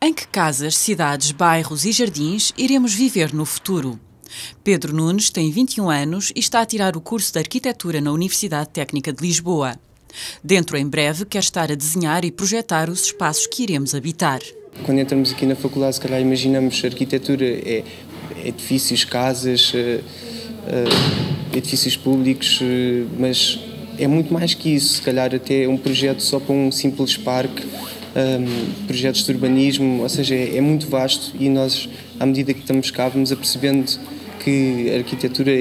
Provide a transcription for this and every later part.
Em que casas, cidades, bairros e jardins iremos viver no futuro? Pedro Nunes tem 21 anos e está a tirar o curso de Arquitetura na Universidade Técnica de Lisboa. Dentro, em breve, quer estar a desenhar e projetar os espaços que iremos habitar. Quando entramos aqui na faculdade, se calhar imaginamos arquitetura é edifícios, casas, edifícios públicos, mas é muito mais que isso. Se calhar até um projeto só para um simples parque, projetos de urbanismo, ou seja, é muito vasto e nós, à medida que estamos cá, vamos apercebendo que a arquitetura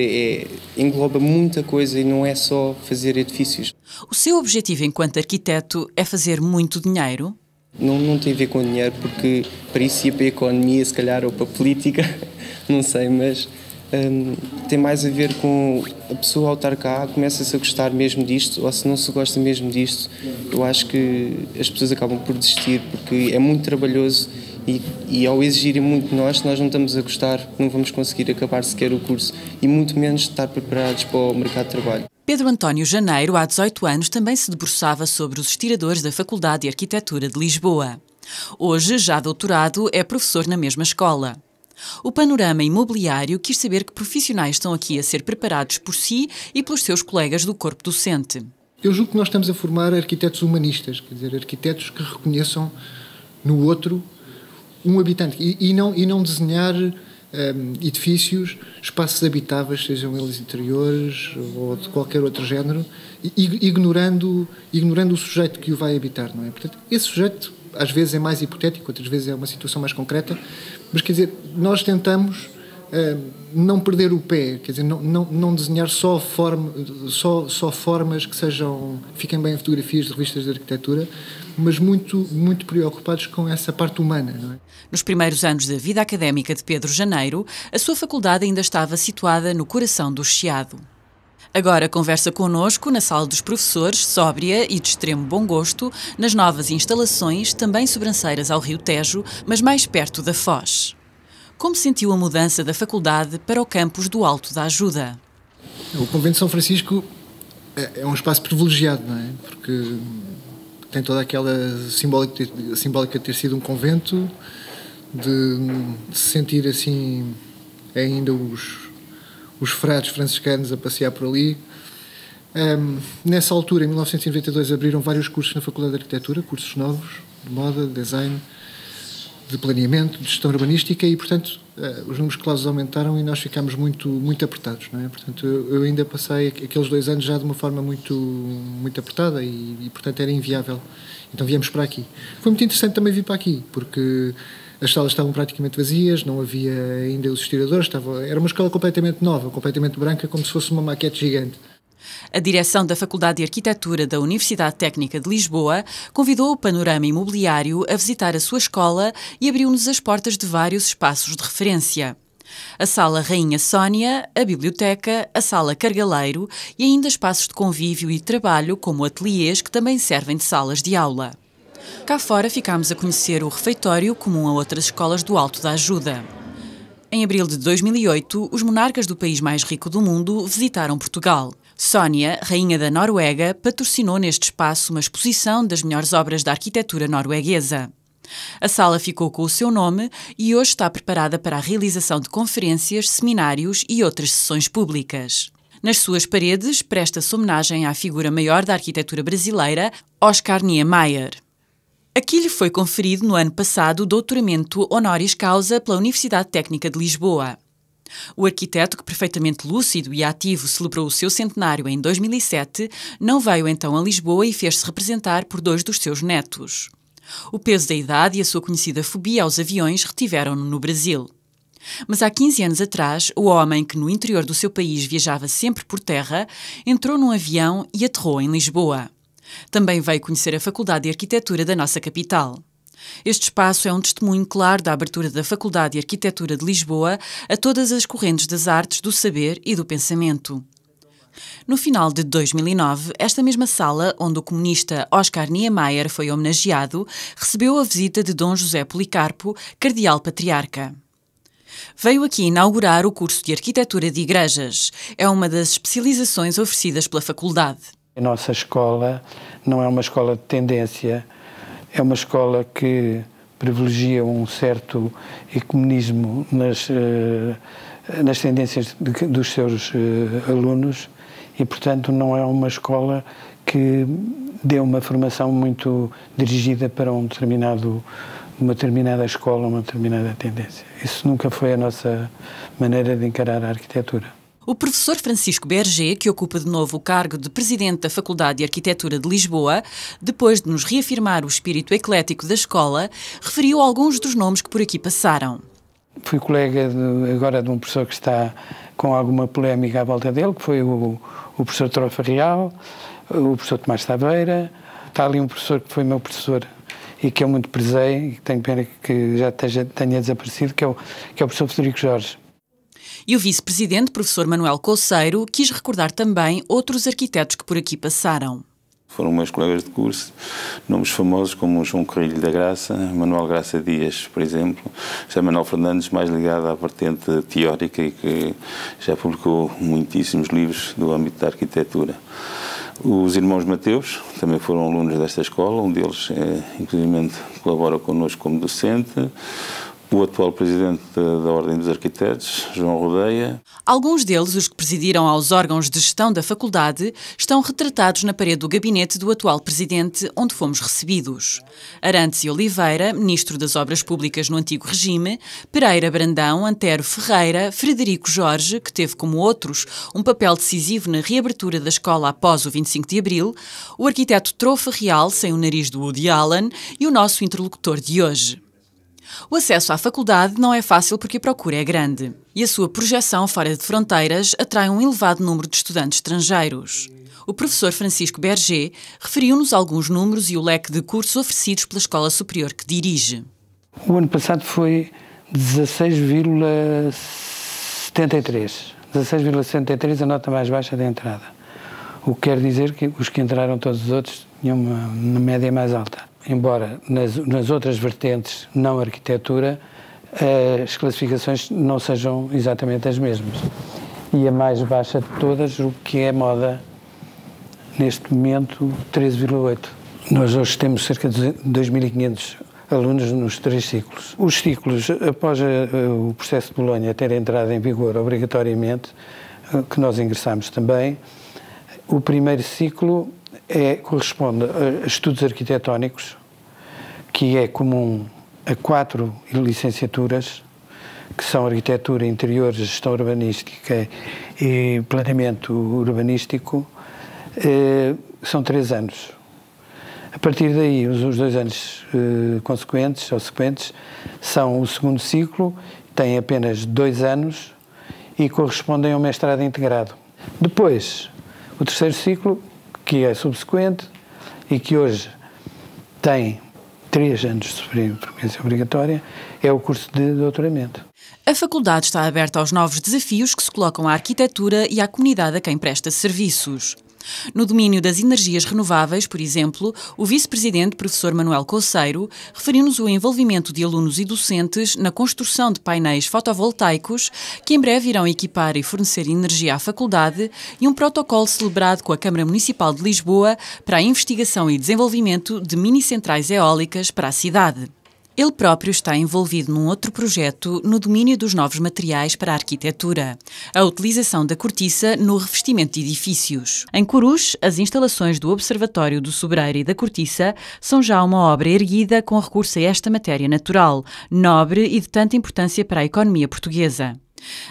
engloba muita coisa e não é só fazer edifícios. O seu objetivo enquanto arquiteto é fazer muito dinheiro? Não tem a ver com dinheiro, porque para isso ia para a economia, se calhar, ou para a política, não sei, mas tem mais a ver com a pessoa ao estar cá, começa-se a gostar mesmo disto, ou se não se gosta mesmo disto, eu acho que as pessoas acabam por desistir, porque é muito trabalhoso e ao exigirem muito de nós, se nós não estamos a gostar, não vamos conseguir acabar sequer o curso e muito menos estar preparados para o mercado de trabalho. Pedro António Janeiro, há 18 anos, também se debruçava sobre os estiradores da Faculdade de Arquitetura de Lisboa. Hoje, já doutorado, é professor na mesma escola. O panorama imobiliário quis saber que profissionais estão aqui a ser preparados por si e pelos seus colegas do corpo docente. Eu julgo que nós estamos a formar arquitetos humanistas, quer dizer, arquitetos que reconheçam no outro um habitante e não desenhar edifícios, espaços habitáveis, sejam eles interiores ou de qualquer outro género, ignorando o sujeito que o vai habitar, não é? Portanto, esse sujeito às vezes é mais hipotético, outras vezes é uma situação mais concreta, mas quer dizer, nós tentamos não perder o pé, quer dizer, não desenhar só formas que fiquem bem em fotografias de revistas de arquitetura, mas muito preocupados com essa parte humana, não é? Nos primeiros anos da vida académica de Pedro Janeiro, a sua faculdade ainda estava situada no coração do Chiado. Agora conversa connosco na sala dos professores, sóbria e de extremo bom gosto, nas novas instalações, também sobranceiras ao Rio Tejo, mas mais perto da Foz. Como sentiu a mudança da faculdade para o campus do Alto da Ajuda? O Convento de São Francisco é um espaço privilegiado, não é? Porque tem toda aquela simbólica de ter sido um convento, de se sentir assim ainda os frades franciscanos a passear por ali. Nessa altura, em 1992, abriram vários cursos na Faculdade de Arquitetura, cursos novos, de moda, de design, de planeamento, de gestão urbanística e, portanto, os números de clausos aumentaram e nós ficámos muito apertados, não é? Portanto, eu ainda passei aqueles 2 anos já de uma forma muito apertada e, portanto, era inviável. Então viemos para aqui. Foi muito interessante também vir para aqui, porque as salas estavam praticamente vazias, não havia ainda os estiradores, era uma escola completamente nova, completamente branca, como se fosse uma maquete gigante. A direção da Faculdade de Arquitetura da Universidade Técnica de Lisboa convidou o panorama imobiliário a visitar a sua escola e abriu-nos as portas de vários espaços de referência. A Sala Rainha Sónia, a Biblioteca, a Sala Cargaleiro e ainda espaços de convívio e trabalho, como ateliês, que também servem de salas de aula. Cá fora ficámos a conhecer o refeitório comum a outras escolas do Alto da Ajuda. Em abril de 2008, os monarcas do país mais rico do mundo visitaram Portugal. Sónia, rainha da Noruega, patrocinou neste espaço uma exposição das melhores obras da arquitetura norueguesa. A sala ficou com o seu nome e hoje está preparada para a realização de conferências, seminários e outras sessões públicas. Nas suas paredes, presta-se homenagem à figura maior da arquitetura brasileira, Oscar Niemeyer. Aqui lhe foi conferido no ano passado o doutoramento honoris causa pela Universidade Técnica de Lisboa. O arquiteto, que perfeitamente lúcido e ativo celebrou o seu centenário em 2007, não veio então a Lisboa e fez-se representar por 2 dos seus netos. O peso da idade e a sua conhecida fobia aos aviões retiveram-no no Brasil. Mas há 15 anos atrás, o homem que no interior do seu país viajava sempre por terra, entrou num avião e aterrou em Lisboa. Também veio conhecer a Faculdade de Arquitetura da nossa capital. Este espaço é um testemunho claro da abertura da Faculdade de Arquitetura de Lisboa a todas as correntes das artes, do saber e do pensamento. No final de 2009, esta mesma sala, onde o comunista Oscar Niemeyer foi homenageado, recebeu a visita de Dom José Policarpo, cardeal patriarca. Veio aqui inaugurar o curso de Arquitetura de Igrejas. É uma das especializações oferecidas pela faculdade. A nossa escola não é uma escola de tendência, é uma escola que privilegia um certo ecumenismo nas tendências dos seus alunos e, portanto, não é uma escola que dê uma formação muito dirigida para uma determinada escola, uma determinada tendência. Isso nunca foi a nossa maneira de encarar a arquitetura. O professor Francisco Berger, que ocupa de novo o cargo de presidente da Faculdade de Arquitetura de Lisboa, depois de nos reafirmar o espírito eclético da escola, referiu alguns dos nomes que por aqui passaram. Fui colega agora de um professor que está com alguma polémica à volta dele, que foi o professor Trofa Real, o professor Tomás Taveira. Está ali um professor que foi meu professor e que eu muito prezei, e que tenho pena que já tenha desaparecido, que é o professor Frederico Jorge. E o vice-presidente, professor Manuel Couceiro, quis recordar também outros arquitetos que por aqui passaram. Foram meus colegas de curso, nomes famosos como João Carrilho da Graça, Manuel Graça Dias, por exemplo, José Manuel Fernandes, mais ligado à vertente teórica e que já publicou muitíssimos livros do âmbito da arquitetura. Os irmãos Mateus também foram alunos desta escola, um deles, inclusive, colabora connosco como docente. O atual presidente da Ordem dos Arquitetos, João Rodeia. Alguns deles, os que presidiram aos órgãos de gestão da faculdade, estão retratados na parede do gabinete do atual presidente, onde fomos recebidos. Arantes e Oliveira, ministro das Obras Públicas no antigo regime, Pereira Brandão, Antero Ferreira, Frederico Jorge, que teve, como outros, um papel decisivo na reabertura da escola após o 25 de Abril, o arquiteto Trofa Real, sem o nariz do Woody Allen, e o nosso interlocutor de hoje. O acesso à faculdade não é fácil porque a procura é grande e a sua projeção fora de fronteiras atrai um elevado número de estudantes estrangeiros. O professor Francisco Berger referiu-nos alguns números e o leque de cursos oferecidos pela escola superior que dirige. O ano passado foi 16,73. 16,73 a nota mais baixa da entrada. O que quer dizer que os que entraram, todos os outros, tinham uma média mais alta. Embora nas outras vertentes, não arquitetura, as classificações não sejam exatamente as mesmas. E a mais baixa de todas, o que é moda, neste momento, 13,8. Nós hoje temos cerca de 2.500 alunos nos 3 ciclos. Os ciclos, após o processo de Bolonha ter entrado em vigor obrigatoriamente, que nós ingressámos também, o primeiro ciclo corresponde a estudos arquitetónicos, que é comum a 4 licenciaturas, que são arquitetura interior, gestão urbanística e planeamento urbanístico. São 3 anos. A partir daí, os 2 anos consequentes ou sequentes são o segundo ciclo, têm apenas 2 anos e correspondem a um mestrado integrado. Depois, o terceiro ciclo, que é subsequente e que hoje tem 3 anos de frequência obrigatória, é o curso de doutoramento. A faculdade está aberta aos novos desafios que se colocam à arquitetura e à comunidade a quem presta serviços. No domínio das energias renováveis, por exemplo, o vice-presidente, professor Manuel Couceiro, referiu-nos o envolvimento de alunos e docentes na construção de painéis fotovoltaicos que em breve irão equipar e fornecer energia à faculdade e um protocolo celebrado com a Câmara Municipal de Lisboa para a investigação e desenvolvimento de mini-centrais eólicas para a cidade. Ele próprio está envolvido num outro projeto no domínio dos novos materiais para a arquitetura, a utilização da cortiça no revestimento de edifícios. Em Corus, as instalações do Observatório do Sobreiro e da Cortiça são já uma obra erguida com recurso a esta matéria natural, nobre e de tanta importância para a economia portuguesa.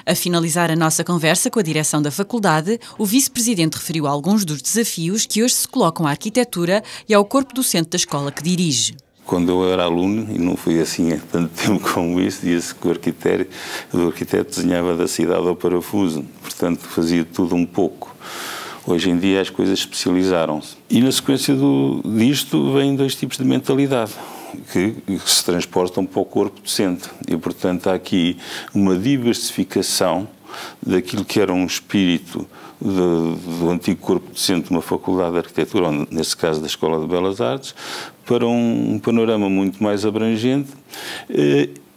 A finalizar a nossa conversa com a direção da faculdade, o vice-presidente referiu alguns dos desafios que hoje se colocam à arquitetura e ao corpo docente da escola que dirige. Quando eu era aluno, e não foi assim há tanto tempo como isso, dizia-se que o arquiteto desenhava da cidade ao parafuso, portanto fazia tudo um pouco. Hoje em dia as coisas especializaram-se. E na sequência disto vêm 2 tipos de mentalidade que se transportam para o corpo docente. E portanto há aqui uma diversificação daquilo que era um espírito do antigo corpo docente de uma faculdade de arquitetura, ou nesse caso da Escola de Belas Artes, para um panorama muito mais abrangente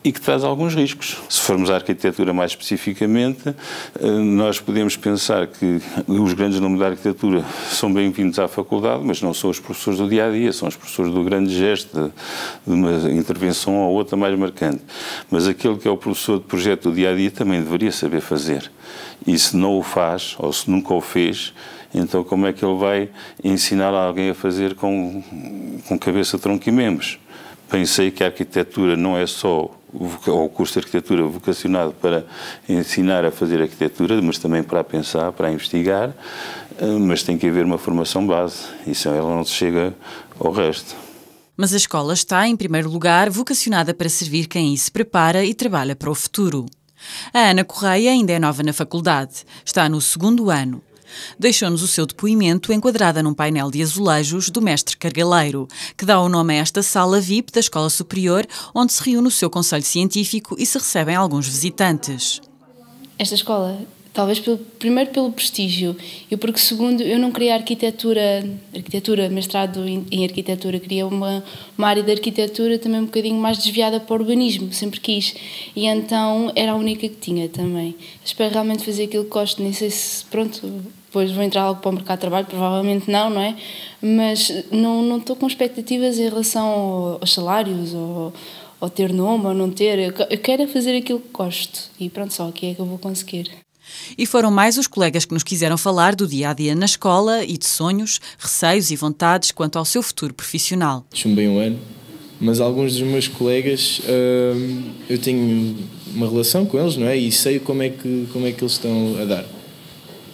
e que traz alguns riscos. Se formos à arquitetura mais especificamente, nós podemos pensar que os grandes nomes da arquitetura são bem-vindos à faculdade, mas não são os professores do dia-a-dia, são os professores do grande gesto, de uma intervenção ou outra mais marcante. Mas aquele que é o professor de projeto do dia-a-dia também deveria saber fazer. E se não o faz, ou se nunca o fez, então como é que ele vai ensinar alguém a fazer com cabeça, tronco e membros? Pensei que a arquitetura não é só o curso de arquitetura vocacionado para ensinar a fazer arquitetura, mas também para pensar, para investigar, mas tem que haver uma formação base, e isso ela não se chega ao resto. Mas a escola está, em primeiro lugar, vocacionada para servir quem aí se prepara e trabalha para o futuro. A Ana Correia ainda é nova na faculdade, está no 2º ano. Deixou-nos o seu depoimento enquadrada num painel de azulejos do mestre Cargaleiro, que dá o nome a esta sala VIP da Escola Superior, onde se reúne o seu conselho científico e se recebem alguns visitantes. Esta escola, talvez primeiro pelo prestígio e porque segundo eu não queria arquitetura, mestrado em arquitetura, queria uma área de arquitetura também um bocadinho mais desviada para o urbanismo, sempre quis, e então era a única que tinha também. Espero realmente fazer aquilo que gosto, nem sei se, pronto, depois vou entrar logo para o mercado de trabalho, provavelmente não é? Mas não estou com expectativas em relação aos salários, ou ter nome, ou não ter, eu quero fazer aquilo que gosto, e pronto, só aqui é que eu vou conseguir. E foram mais os colegas que nos quiseram falar do dia-a-dia na escola e de sonhos, receios e vontades quanto ao seu futuro profissional. Chumbei um ano, mas alguns dos meus colegas, eu tenho uma relação com eles, não é? E sei como é que eles estão a dar.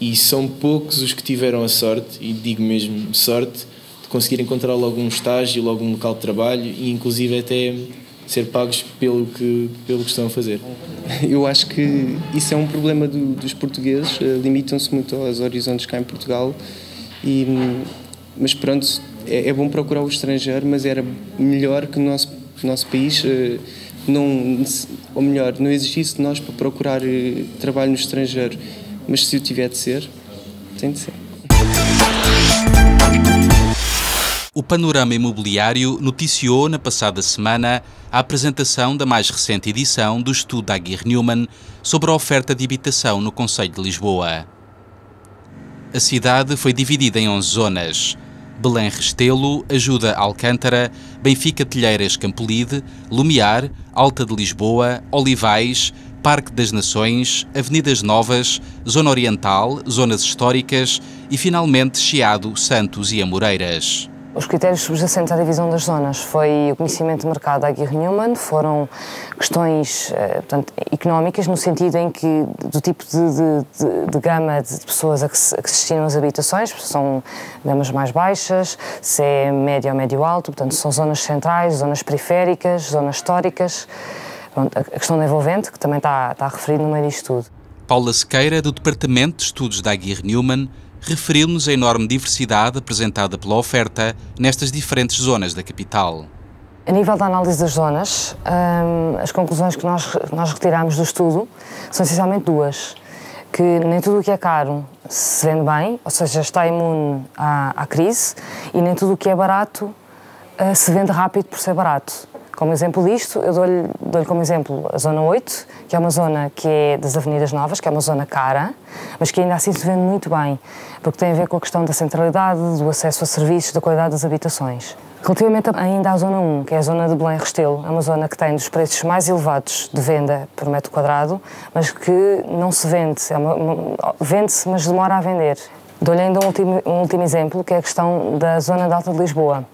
E são poucos os que tiveram a sorte, e digo mesmo sorte, de conseguir encontrar logo um estágio, logo um local de trabalho e inclusive até ser pagos pelo que estão a fazer. Eu acho que isso é um problema dos portugueses, limitam-se muito aos horizontes cá em Portugal, mas pronto, é bom procurar o estrangeiro, mas era melhor que o nosso país, ou melhor, não exigisse de nós para procurar trabalho no estrangeiro, mas se o tiver de ser, tem de ser. O Panorama Imobiliário noticiou na passada semana a apresentação da mais recente edição do estudo da Aguirre Newman sobre a oferta de habitação no concelho de Lisboa. A cidade foi dividida em 11 zonas: Belém Restelo, Ajuda Alcântara, Benfica Telheiras Campolide, Lumiar, Alta de Lisboa, Olivais, Parque das Nações, Avenidas Novas, Zona Oriental, Zonas Históricas e, finalmente, Chiado, Santos e Amoreiras. Os critérios subjacentes à divisão das zonas foi o conhecimento de mercado da Aguirre Newman, foram questões portanto, económicas, no sentido em que do tipo de gama de pessoas a que se destinam as habitações, são gamas mais baixas, se é médio ou médio-alto, portanto são zonas centrais, zonas periféricas, zonas históricas, pronto, a questão da envolvente, que também está referida no meio disto tudo. Paula Sequeira, do Departamento de Estudos da Aguirre Newman, referiu-nos a enorme diversidade apresentada pela oferta nestas diferentes zonas da capital. A nível da análise das zonas, as conclusões que nós retiramos do estudo são essencialmente duas. Que nem tudo o que é caro se vende bem, ou seja, está imune à crise, e nem tudo o que é barato se vende rápido por ser barato. Como exemplo disto, eu dou-lhe como exemplo a Zona 8, que é uma zona que é das Avenidas Novas, que é uma zona cara, mas que ainda assim se vende muito bem, porque tem a ver com a questão da centralidade, do acesso a serviços, da qualidade das habitações. Relativamente ainda à Zona 1, que é a zona de Belém Restelo, é uma zona que tem dos preços mais elevados de venda por metro quadrado, mas que não se vende, vende-se, mas demora a vender. Dou-lhe ainda um último exemplo, que é a questão da zona de Alta de Lisboa,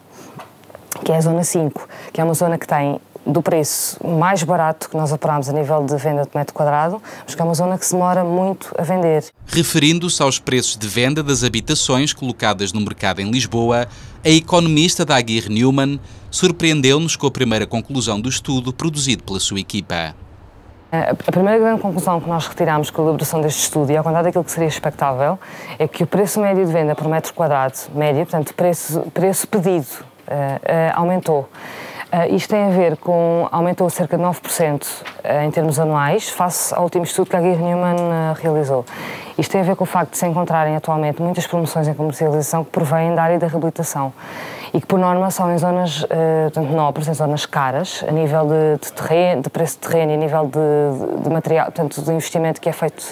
que é a Zona 5, que é uma zona que tem do preço mais barato que nós operamos a nível de venda de metro quadrado, mas que é uma zona que se demora muito a vender. Referindo-se aos preços de venda das habitações colocadas no mercado em Lisboa, a economista da Aguirre Newman surpreendeu-nos com a primeira conclusão do estudo produzido pela sua equipa. A primeira grande conclusão que nós retiramos com a elaboração deste estudo, e ao contrário daquilo que seria expectável, é que o preço médio de venda por metro quadrado, médio, portanto, preço pedido, aumentou. Isto tem a ver com, aumentou cerca de 9% em termos anuais, face ao último estudo que a Aguirre Newman realizou. Isto tem a ver com o facto de se encontrarem atualmente muitas promoções em comercialização que provêm da área da reabilitação. e que por norma são em zonas portanto, nobres, em zonas caras, a nível de terreno, de preço de terreno e a nível de material, portanto, do investimento que é feito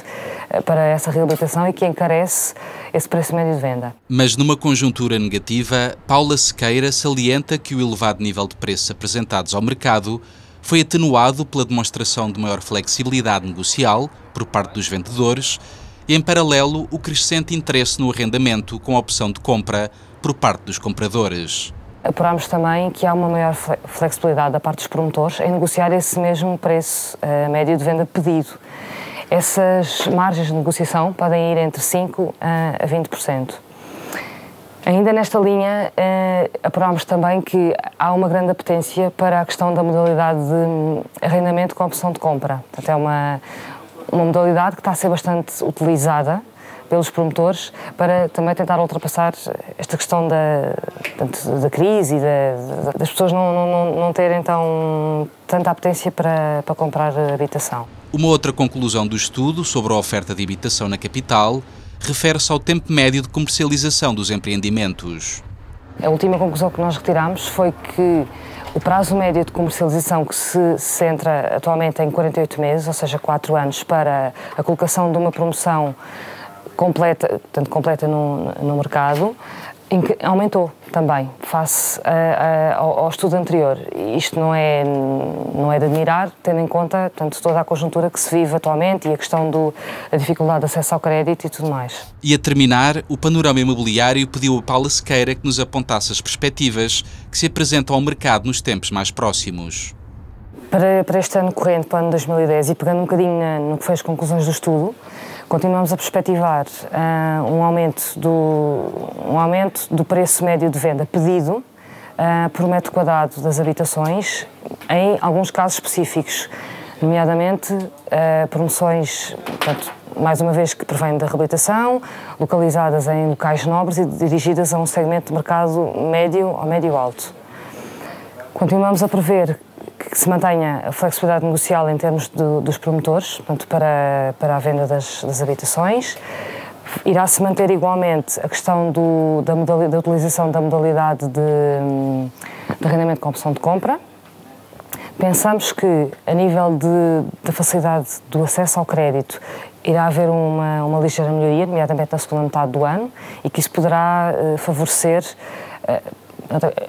para essa reabilitação e que encarece esse preço médio de venda. Mas numa conjuntura negativa, Paula Sequeira salienta que o elevado nível de preços apresentados ao mercado foi atenuado pela demonstração de maior flexibilidade negocial por parte dos vendedores e, em paralelo, o crescente interesse no arrendamento com a opção de compra por parte dos compradores. Apurámos também que há uma maior flexibilidade da parte dos promotores em negociar esse mesmo preço médio de venda pedido. Essas margens de negociação podem ir entre 5% a 20%. Ainda nesta linha, apurámos também que há uma grande apetência para a questão da modalidade de arrendamento com opção de compra. Portanto, é uma modalidade que está a ser bastante utilizada pelos promotores para também tentar ultrapassar esta questão da crise e das pessoas não terem tanta apetência para comprar habitação. Uma outra conclusão do estudo sobre a oferta de habitação na capital refere-se ao tempo médio de comercialização dos empreendimentos. A última conclusão que nós retiramos foi que o prazo médio de comercialização que se centra atualmente em 48 meses, ou seja, 4 anos, para a colocação de uma promoção completa no mercado, aumentou também, face ao estudo anterior. Isto não é de admirar, tendo em conta toda a conjuntura que se vive atualmente e a questão da dificuldade de acesso ao crédito e tudo mais. E a terminar, o Panorama Imobiliário pediu a Paula Sequeira que nos apontasse as perspectivas que se apresentam ao mercado nos tempos mais próximos. Para este ano corrente, para o ano 2010, e pegando um bocadinho no que foi as conclusões do estudo, continuamos a perspectivar um aumento do preço médio de venda pedido por metro quadrado das habitações, em alguns casos específicos, nomeadamente promoções, portanto, mais uma vez, que provêm da reabilitação, localizadas em locais nobres e dirigidas a um segmento de mercado médio ou médio-alto. Continuamos a prever que se mantenha a flexibilidade negocial em termos dos promotores, portanto, para a venda das habitações. Irá-se manter igualmente a questão da utilização da modalidade de arrendamento com opção de compra. Pensamos que, a nível da facilidade do acesso ao crédito, irá haver uma ligeira melhoria, nomeadamente na segunda metade do ano, e que isso poderá favorecer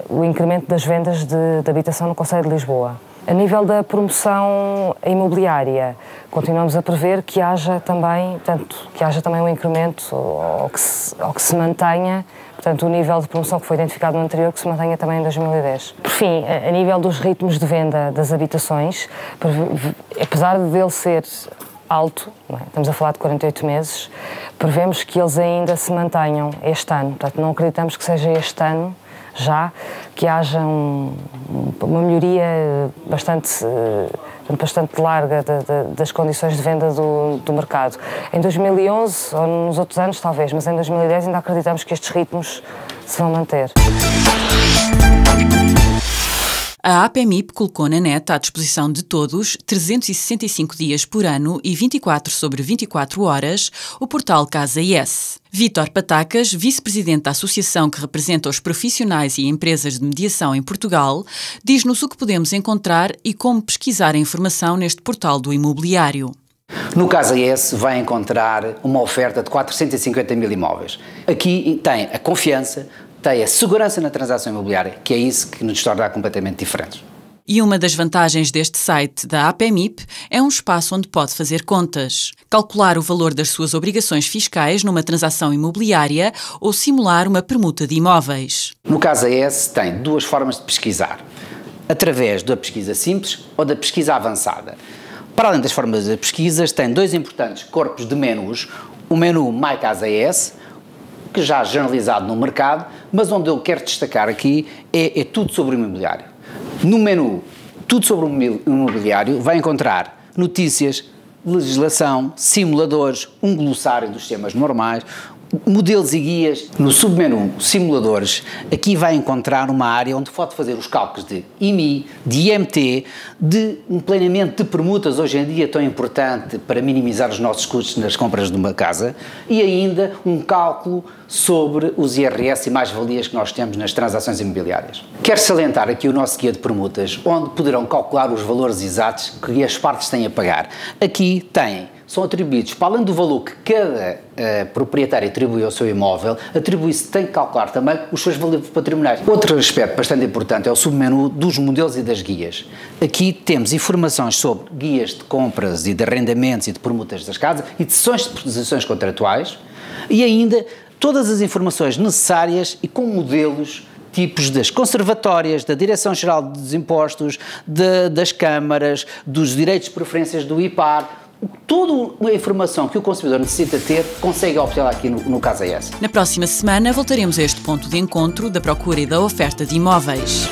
o incremento das vendas de habitação no concelho de Lisboa. A nível da promoção imobiliária, continuamos a prever que haja também um incremento ou que se mantenha, portanto, o nível de promoção que foi identificado no anterior, que se mantenha também em 2010. Por fim, a nível dos ritmos de venda das habitações, apesar dele ser alto, estamos a falar de 48 meses, prevemos que eles ainda se mantenham este ano. Portanto, não acreditamos que seja este ano já que haja uma melhoria bastante larga das condições de venda do mercado. Em 2011, ou nos outros anos talvez, mas em 2010 ainda acreditamos que estes ritmos se vão manter. A APMIP colocou na net à disposição de todos, 365 dias por ano e 24/24 horas, o portal Casa IS. Vítor Patacas, vice-presidente da associação que representa os profissionais e empresas de mediação em Portugal, diz-nos o que podemos encontrar e como pesquisar a informação neste portal do imobiliário. No Casa IS vai encontrar uma oferta de 450 mil imóveis. Aqui tem a confiança, tem a segurança na transação imobiliária, que é isso que nos torna completamente diferentes. E uma das vantagens deste site da APMIP é um espaço onde pode fazer contas, calcular o valor das suas obrigações fiscais numa transação imobiliária ou simular uma permuta de imóveis. No Casa IS tem duas formas de pesquisar, através da pesquisa simples ou da pesquisa avançada. Para além das formas de pesquisas, tem dois importantes corpos de menus, o menu My Casa IS, que já é generalizado no mercado, mas onde eu quero destacar aqui é tudo sobre o imobiliário. No menu Tudo sobre o imobiliário vai encontrar notícias, legislação, simuladores, um glossário dos temas normais, modelos e guias. No submenu simuladores, aqui vai encontrar uma área onde pode fazer os cálculos de IMI, de IMT, de um planeamento de permutas, hoje em dia tão importante para minimizar os nossos custos nas compras de uma casa, e ainda um cálculo sobre os IRS e mais-valias que nós temos nas transações imobiliárias. Quero salientar aqui o nosso guia de permutas, onde poderão calcular os valores exatos que as partes têm a pagar. Aqui são atribuídos, para além do valor que cada proprietário atribui ao seu imóvel, tem que calcular também os seus valores patrimoniais. Outro aspecto bastante importante é o submenu dos modelos e das guias. Aqui temos informações sobre guias de compras e de arrendamentos e de permutas das casas e de sessões de posições contratuais e ainda todas as informações necessárias e com modelos tipos das conservatórias, da Direção-Geral dos Impostos, das câmaras, dos direitos de preferências do IPAR. Toda a informação que o consumidor necessita ter, consegue obtê-la aqui no Casa S. Na próxima semana voltaremos a este ponto de encontro da procura e da oferta de imóveis.